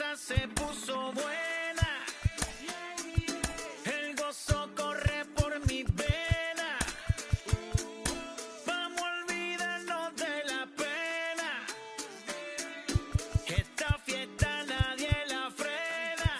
cosa se puso buena. El gozo corre por mi vena. Vamos a olvidarnos de la pena. Esta fiesta nadie la frena.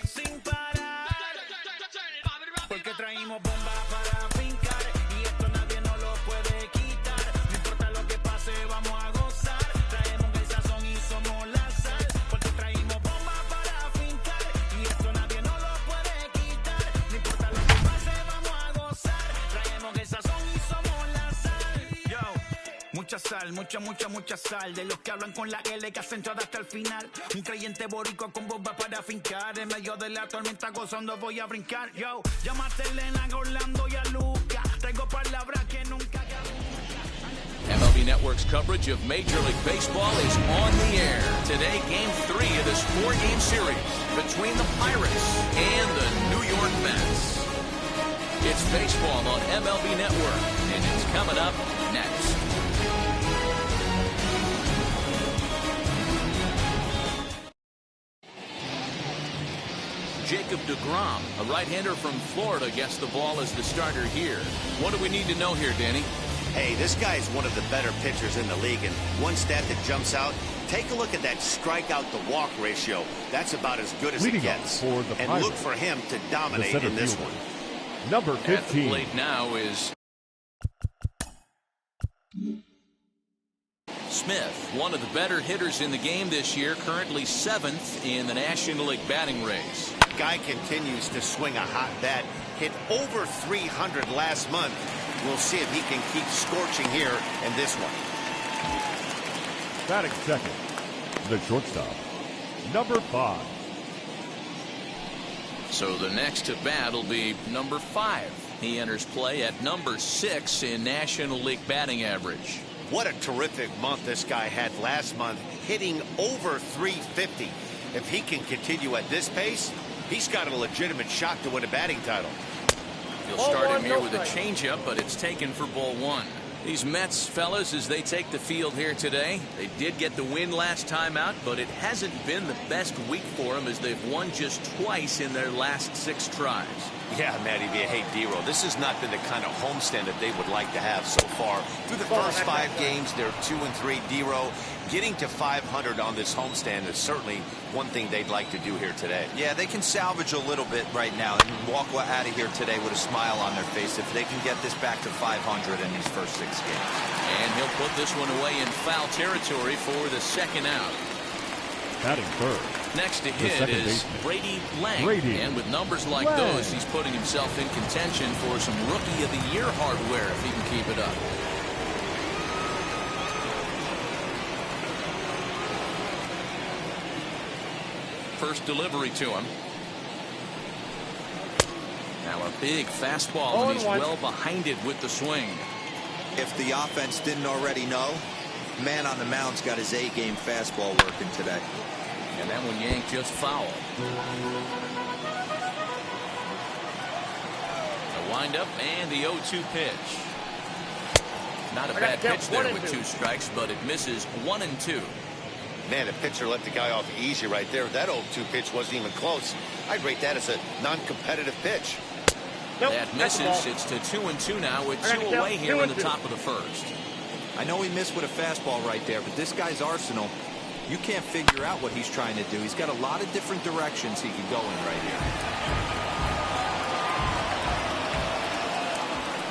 Sin parar. Porque traímos bombas para fincar. Y esto nadie nos lo puede quitar. No importa lo que pase, vamos a gozar. Traemos el sazón y somos la sal. Porque traímos bombas para fincar. Y esto nadie nos lo puede quitar. No importa lo que pase, vamos a gozar. Traemos el sazón y somos la sal. Yo, mucha sal, mucha sal. De los que hablan con la L que hacen entrada hasta el final. Un creyente boricua con bomba para fincar. En medio de la tormenta gozando voy a brincar. Yo, llámate a Elena, a Orlando y a Luca. Traigo palabras que nunca MLB Network's coverage of Major League Baseball is on the air. Today, Game 3 of this 4-game series between the Pirates and the New York Mets. It's baseball on MLB Network, and it's coming up next. Jacob deGrom, a right-hander from Florida, gets the ball as the starter here. What do we need to know here, Danny? Hey, this guy is one of the better pitchers in the league, and one stat that jumps out, take a look at that strikeout-to-walk ratio. That's about as good as it gets. And look for him to dominate in this one. Number 15. At the plate now is Smith, one of the better hitters in the game this year, currently 7th in the National League batting race. Guy continues to swing a hot bat. Hit over 300 last month. We'll see if he can keep scorching here in this one. Batting second, the shortstop, number 5. So the next to bat will be number 5. He enters play at number 6 in National League batting average. What a terrific month this guy had last month, hitting over 350. If he can continue at this pace, he's got a legitimate shot to win a batting title. He'll start him here with a changeup, but it's taken for ball 1. These Mets, fellas, as they take the field here today, they did get the win last time out, but it hasn't been the best week for them as they've won just twice in their last 6 tries. Yeah, Matty V. Hey, D-Roll, this has not been the kind of homestand that they would like to have so far. Through the first 5 games, they're 2-3. D-Roll, getting to 500 on this homestand is certainly one thing they'd like to do here today. Yeah, they can salvage a little bit right now and walk out of here today with a smile on their face if they can get this back to 500 in these first 6 games. And he'll put this one away in foul territory for the second out. Batting third. Next to hit is Brady Lang. And with numbers like those, he's putting himself in contention for some Rookie of the Year hardware if he can keep it up. First delivery to him. Now a big fastball, and he's well behind it with the swing. If the offense didn't already know, man on the mound's got his A-game fastball working today. And that one yanked just foul. The windup and the 0-2 pitch. Not a bad pitch there with 2 strikes, but it misses 1 and 2. Man, the pitcher let the guy off easy right there. That 0-2 pitch wasn't even close. I'd rate that as a non-competitive pitch. That misses. It's to 2-2 now with 2 away here in the top of the first. I know he missed with a fastball right there, but this guy's arsenal, you can't figure out what he's trying to do. He's got a lot of different directions he can go in right here.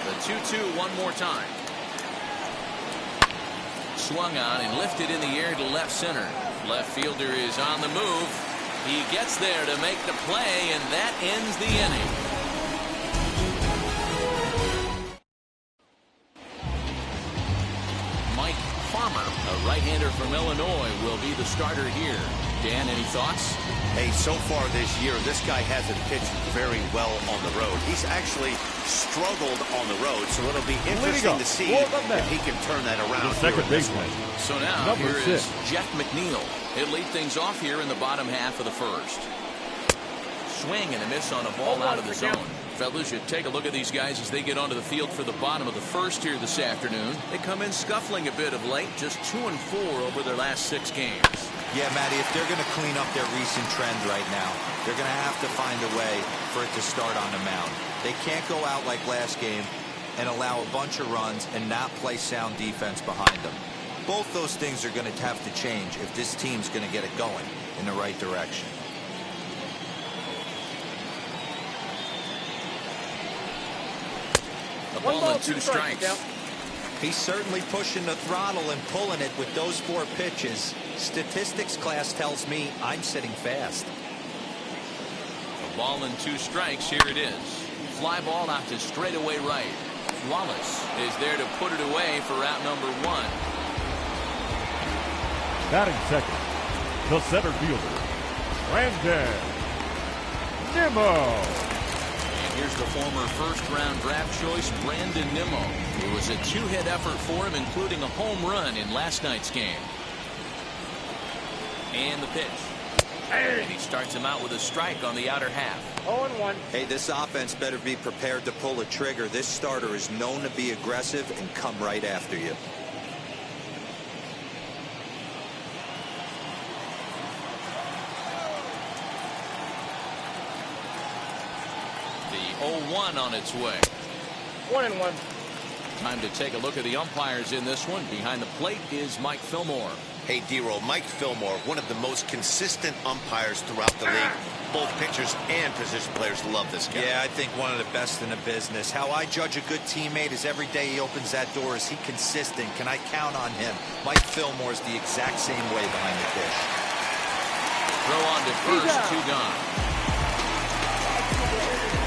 The 2-2 one more time. Swung on and lifted in the air to left center. Left fielder is on the move. He gets there to make the play, and that ends the inning. Mike Farmer, a right-hander from Illinois, will be the starter here. Dan, any thoughts? Hey, so far this year, this guy hasn't pitched very well on the road. He's actually struggled on the road, so it'll be interesting to see if he can turn that around. Second baseman. So now here is Jeff McNeil. He'll lead things off here in the bottom half of the first. Swing and a miss on a ball out of the zone. Fellas, you take a look at these guys as they get onto the field for the bottom of the first here this afternoon. They come in scuffling a bit of late, just 2-4 over their last 6 games. Yeah, Matty, if they're going to clean up their recent trend right now, they're going to have to find a way for it to start on the mound. They can't go out like last game and allow a bunch of runs and not play sound defense behind them. Both those things are going to have to change if this team's going to get it going in the right direction. A ball and 2 strikes. He's certainly pushing the throttle and pulling it with those 4 pitches. Statistics class tells me I'm sitting fast. A ball and 2 strikes. Here it is. Fly ball out to straightaway right. Wallace is there to put it away for out number 1. Batting second, the center fielder, Brandon Nimmo. Here's the former first-round draft choice, Brandon Nimmo. It was a 2-hit effort for him, including a home run in last night's game. And the pitch. And he starts him out with a strike on the outer half. 0-1. Hey, this offense better be prepared to pull a trigger. This starter is known to be aggressive and come right after you. The 0-1 on its way. 1-1. Time to take a look at the umpires in this one. Behind the plate is Mike Fillmore. Hey, D-Roll, Mike Fillmore, one of the most consistent umpires throughout the league. Both pitchers and position players love this guy. Yeah, I think one of the best in the business. How I judge a good teammate is every day he opens that door. Is he consistent? Can I count on him? Mike Fillmore is the exact same way behind the dish. Throw on to first, 2 gone.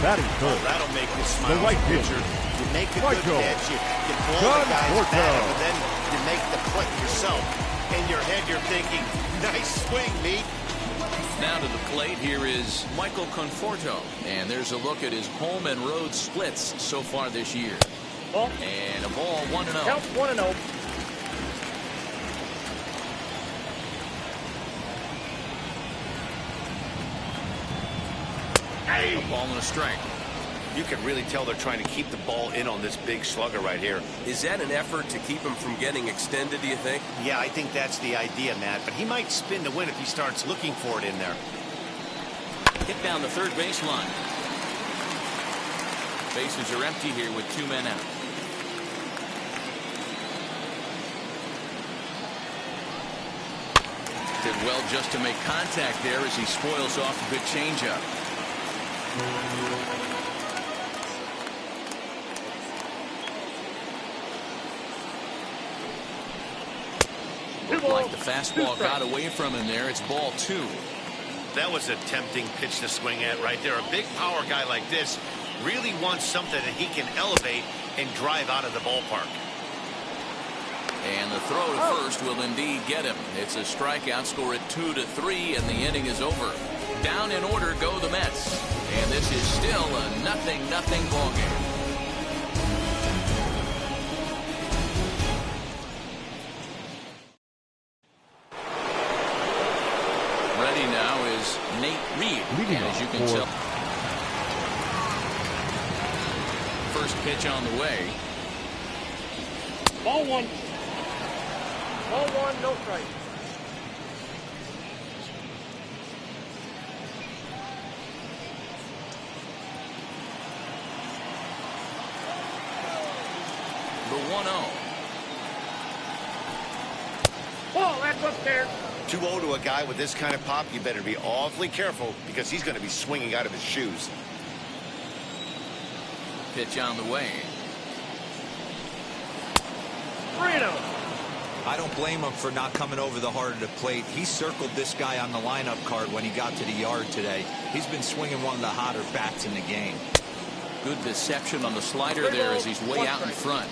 Batting third, That'll make you smile. the right pitcher. fielder, You make a Michael good pitch, you blow the guy's bat, and then you make the play yourself. In your head, you're thinking, nice swing, meat. Now to the plate, here is Michael Conforto. And there's a look at his home and road splits so far this year. Ball. And a ball, 1-0. Count 1-0. A ball and a strike. You can really tell they're trying to keep the ball in on this big slugger right here. Is that an effort to keep him from getting extended, do you think? Yeah, I think that's the idea, Matt. But he might spin to win if he starts looking for it in there. Hit down the third baseline. Bases are empty here with 2 men out. Did well just to make contact there as he spoils off a good changeup. Looked like the fastball got away from him there. It's ball 2. That was a tempting pitch to swing at right there. A big power guy like this really wants something that he can elevate and drive out of the ballpark. And the throw to first will indeed get him. It's a strikeout, score at 2-3, and the inning is over. Down in order go the Mets. And this is still a 0-0 ball game. Ready now is Nate Reed. And as you can tell, first pitch on the way. Ball 1. Ball 1, no strike. The 1-0. Ball, that's up there. 2-0 to a guy with this kind of pop, you better be awfully careful because he's going to be swinging out of his shoes. Pitch on the way. 3-0. I don't blame him for not coming over the heart of the plate. He circled this guy on the lineup card when he got to the yard today. He's been swinging one of the hotter bats in the game. Good deception on the slider there as he's way out in front.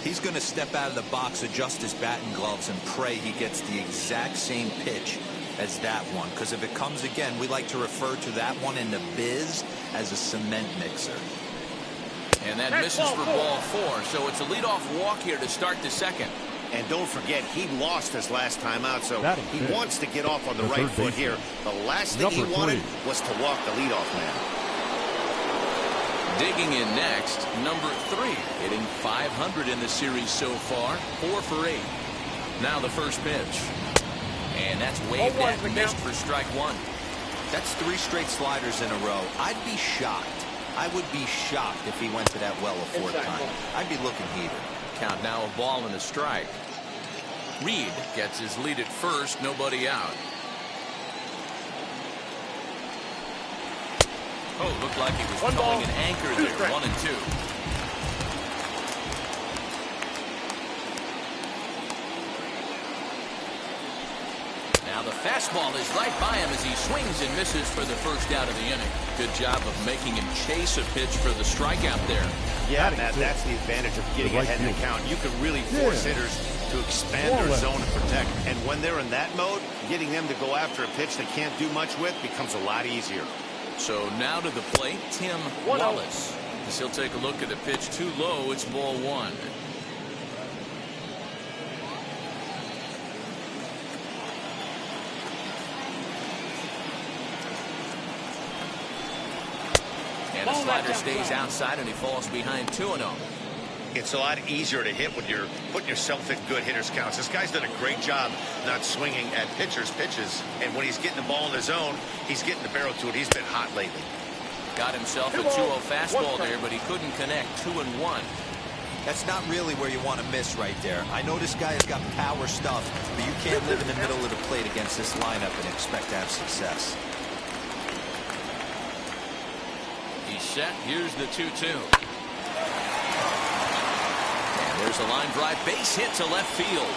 He's going to step out of the box, adjust his bat and gloves, and pray he gets the exact same pitch as that one. Because if it comes again, we like to refer to that one in the biz as a cement mixer. And that misses for ball 4. So it's a leadoff walk here to start the second. And don't forget, he lost his last time out, so he fifth. wants to get off on the right foot here. The last thing he Number wanted 3. was to walk the leadoff man. Digging in next, number 3, hitting .500 in the series so far, 4 for 8. Now the first pitch. And that's waved at and missed for strike one. That's 3 straight sliders in a row. I'd be shocked. I would be shocked if he went to that well a 4th time. I'd be looking heated. Count now, a ball and a strike. Reed gets his lead at first, nobody out. Oh, looked like he was towing an anchor there. 1-2. Now the fastball is right by him as he swings and misses for the first out of the inning. Good job of making him chase a pitch for the strikeout there. Yeah, Matt, that's the advantage of getting ahead in the count. You can really force hitters to expand their zone and protect. And when they're in that mode, getting them to go after a pitch they can't do much with becomes a lot easier. So now to the plate, Tim Wallace. As he'll take a look at the pitch too low, it's ball 1. And the slider stays outside and he falls behind 2-0. It's a lot easier to hit when you're putting yourself in good hitters counts. This guy's done a great job not swinging at pitchers' pitches. And when he's getting the ball in the zone, he's getting the barrel to it. He's been hot lately. Got himself a 2-0 fastball there, but he couldn't connect. 2-1. That's not really where you want to miss right there. I know this guy has got power stuff, but you can't live in the middle of the plate against this lineup and expect to have success. He's set. Here's the 2-2. There's a line drive base hit to left field.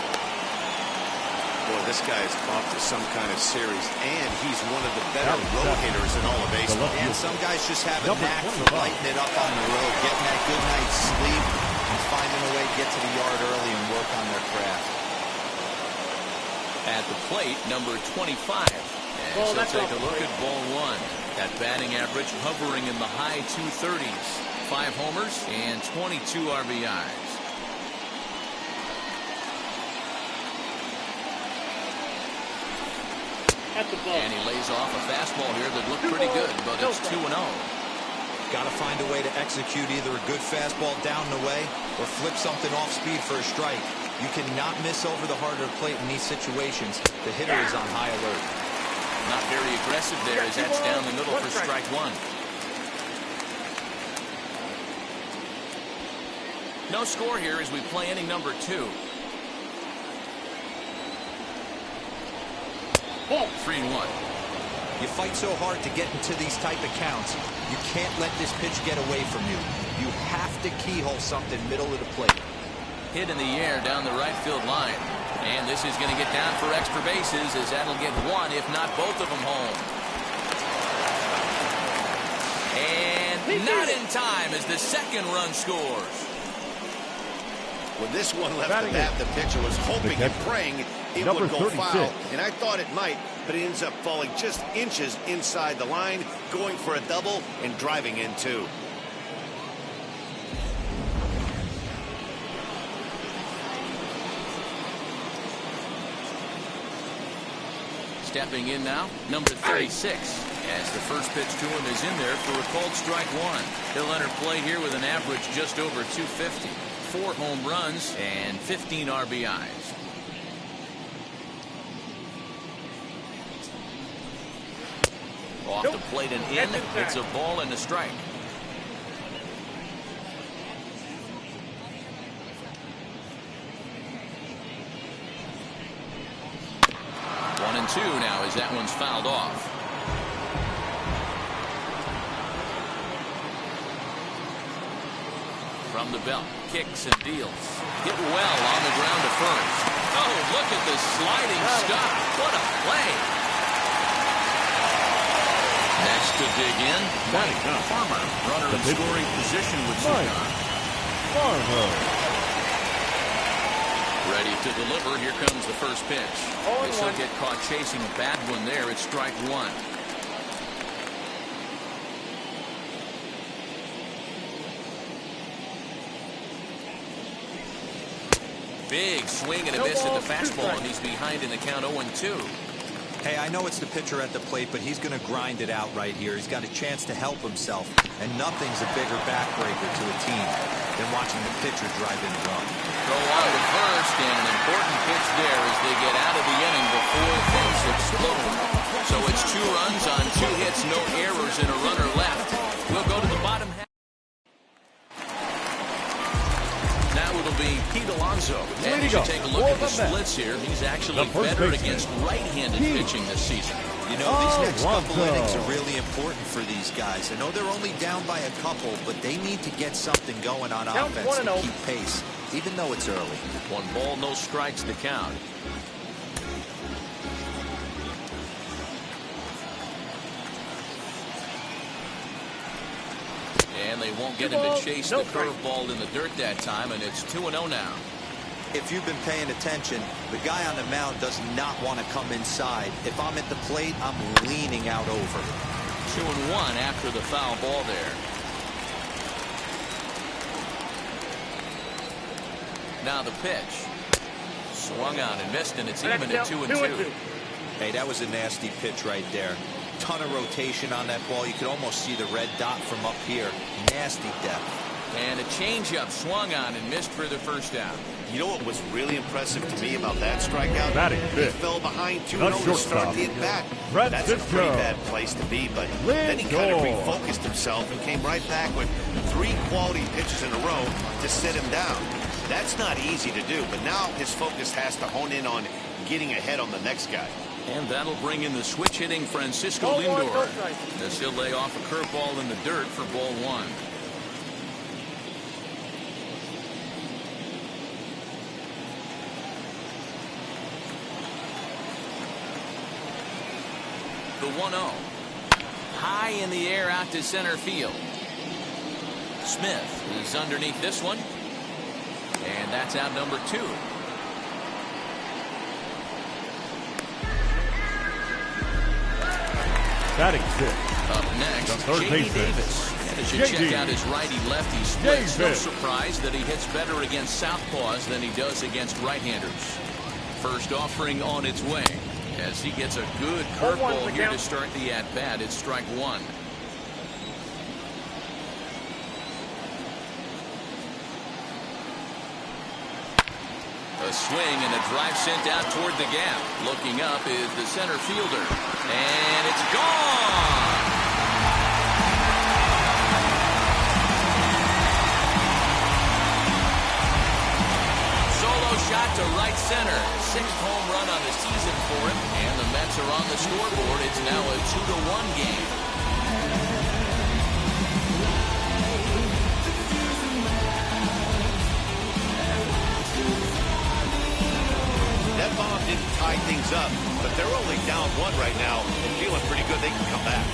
Boy, this guy is off to some kind of series, and he's one of the better road hitters in all of baseball. And some guys just have a knack for lighting it up on the road, getting that good night's sleep, and finding a way to get to the yard early and work on their craft. At the plate, number 25. And so take a look at ball 1. That batting average hovering in the high 230s. 5 homers and 22 RBIs. And he lays off a fastball here that looked pretty good, but it's 2-0. Got to find a way to execute either a good fastball down the way or flip something off speed for a strike. You cannot miss over the heart of the plate in these situations. The hitter is on high alert. Not very aggressive there as that's down the middle for strike 1. No score here as we play inning number 2. 3-1. You fight so hard to get into these type of counts. You can't let this pitch get away from you. You have to keyhole something middle of the plate. Hit in the air down the right field line. And this is going to get down for extra bases as that'll get 1, if not both of them home. And not in time as the second run scores. When this one left the bat, the pitcher was hoping and praying it would go foul, and I thought it might, but it ends up falling just inches inside the line, going for a double and driving in 2. Stepping in now, number 36, as the first pitch to him is in there for a called strike 1. He'll enter play here with an average just over 250. 4 home runs and 15 RBIs. Off the plate and in. It's a ball and a strike. 1-2 now as that one's fouled off. From the belt, kicks and deals. Hit well on the ground to first. Oh, look at the sliding stop. What a play. Next to dig in, Mike Farmer. Runner in scoring position with Cigar. Ready to deliver. Here comes the first pitch. Guess he'll get caught chasing a bad one there. It's strike 1. Big swing and a miss at the fastball, and he's behind in the count 0-2. Hey, I know it's the pitcher at the plate, but he's going to grind it out right here. He's got a chance to help himself, and nothing's a bigger backbreaker to a team than watching the pitcher drive in a run. Go on to first, and an important pitch there as they get out of the inning before things explode. So it's 2 runs on 2 hits, no errors, and a runner left. We'll go to the bottom half. Now it'll be Pete Alonso. And you should take a look at the splits here. He's actually better against right-handed pitching this season. You know, these next couple innings are really important for these guys. I know they're only down by a couple, but they need to get something going on offense to keep pace, even though it's early. 1 ball, no strikes to count. And they won't get him to chase the curveball in the dirt that time, and it's 2-0 now. If you've been paying attention, the guy on the mound does not want to come inside. If I'm at the plate, I'm leaning out over. 2-1 after the foul ball there. Now the pitch. Swung on and missed, and it's even at 2-2. Hey, that was a nasty pitch right there. Ton of rotation on that ball. You could almost see the red dot from up here. Nasty depth. And a changeup swung on and missed for the first out. You know what was really impressive to me about that strikeout? He fell behind 2-0 to start the at-bat. That's a pretty bad place to be, but then he kind of refocused himself and came right back with 3 quality pitches in a row to sit him down. That's not easy to do, but now his focus has to hone in on getting ahead on the next guy. And that'll bring in the switch-hitting Francisco Lindor. As he'll lay off a curveball in the dirt for ball 1. The 1-0. High in the air out to center field. Smith is underneath this one. And that's out number 2. Batting 6th. Up next, J.D. Davis. And as you check out his righty-lefty splits, no surprise that he hits better against southpaws than he does against right-handers. First offering on its way as he gets a good curveball here to start the at-bat. It's strike 1. A swing and a drive sent out toward the gap. Looking up is the center fielder. And it's gone! Solo shot to right center. 6th home run on the season for him. And the Mets are on the scoreboard. It's now a 2-1 game. That bomb didn't tie things up, but they're only down 1 right now and feeling pretty good they can come back.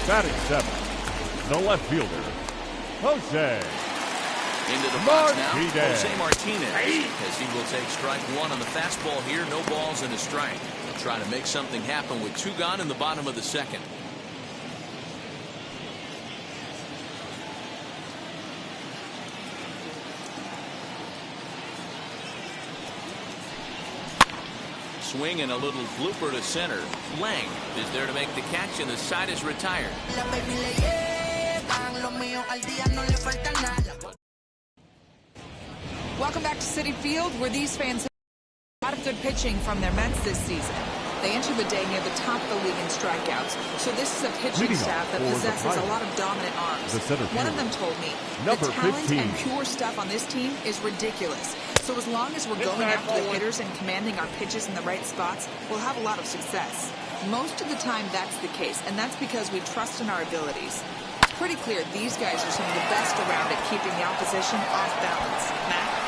Batting 7th. The left fielder, Jose. Into the box now, Jose Martinez, as he will take strike 1 on the fastball here. No balls and a strike. He'll try to make something happen with 2 gone in the bottom of the 2nd. Swing and a little blooper to center. Lang is there to make the catch, and the side is retired. Welcome back to Citi Field, where these fans have a lot of good pitching from their Mets this season. They enter the day near the top of the league in strikeouts, so this is a pitching staff that possesses a lot of dominant arms. One of them told me the talent and pure stuff on this team is ridiculous. So as long as we're going after the hitters and commanding our pitches in the right spots, we'll have a lot of success. Most of the time that's the case, and that's because we trust in our abilities. It's pretty clear these guys are some of the best around at keeping the opposition off balance. Matt?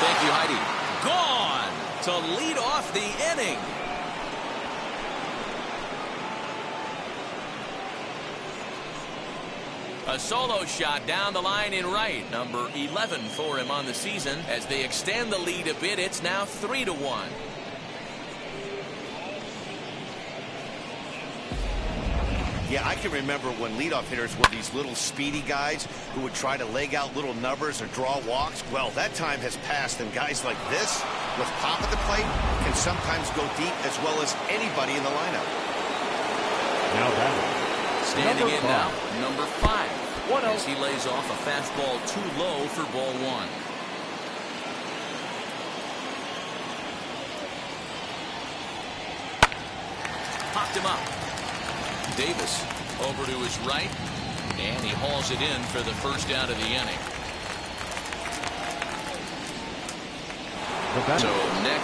Thank you, Heidi. Gone to lead off the inning. A solo shot down the line in right. Number 11 for him on the season. As they extend the lead a bit, it's now 3-1. Yeah, I can remember when leadoff hitters were these little speedy guys who would try to leg out little numbers or draw walks. Well, that time has passed, and guys like this, with pop at the plate, can sometimes go deep as well as anybody in the lineup. Now batting. Standing in now, number 5. 1-0. As he lays off a fastball too low for ball 1. Popped him up. Davis over to his right, and he hauls it in for the first out of the inning. So next